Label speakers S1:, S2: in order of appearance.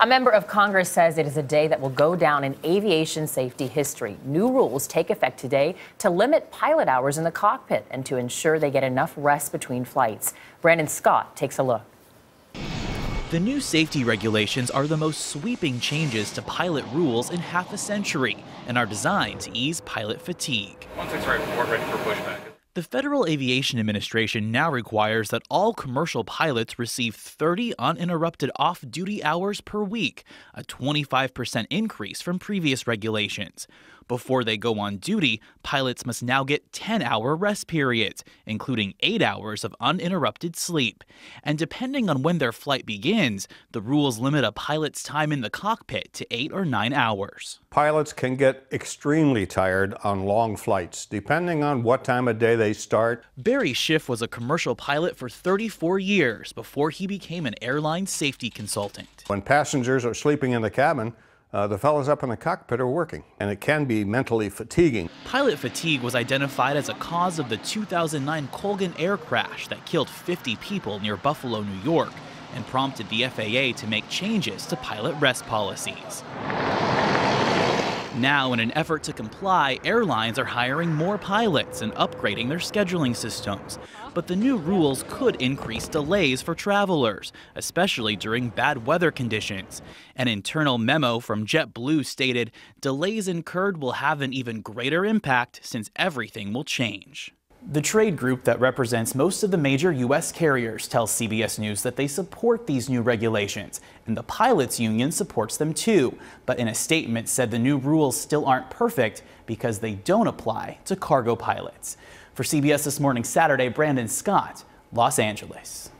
S1: A member of Congress says it is a day that will go down in aviation safety history. New rules take effect today to limit pilot hours in the cockpit and to ensure they get enough rest between flights. Brandon Scott takes a look.
S2: The new safety regulations are the most sweeping changes to pilot rules in half a century and are designed to ease pilot fatigue.
S3: 16 right, report ready for pushback.
S2: The Federal Aviation Administration now requires that all commercial pilots receive 30 uninterrupted off-duty hours per week, a 25% increase from previous regulations. Before they go on duty, pilots must now get 10-hour rest periods, including 8 hours of uninterrupted sleep. And depending on when their flight begins, the rules limit a pilot's time in the cockpit to 8 or 9 hours.
S4: Pilots can get extremely tired on long flights, depending on what time of day they start.
S2: Barry Schiff was a commercial pilot for 34 years before he became an airline safety consultant.
S4: When passengers are sleeping in the cabin, the fellows up in the cockpit are working, and it can be mentally fatiguing.
S2: Pilot fatigue was identified as a cause of the 2009 Colgan air crash that killed 50 people near Buffalo, New York, and prompted the FAA to make changes to pilot rest policies. Now, in an effort to comply, airlines are hiring more pilots and upgrading their scheduling systems. But the new rules could increase delays for travelers, especially during bad weather conditions. An internal memo from JetBlue stated, "Delays incurred will have an even greater impact since everything will change." The trade group that represents most of the major U.S. carriers tells CBS News that they support these new regulations, and the pilots union supports them too, but in a statement said the new rules still aren't perfect because they don't apply to cargo pilots. For CBS This Morning Saturday, Brandon Scott, Los Angeles.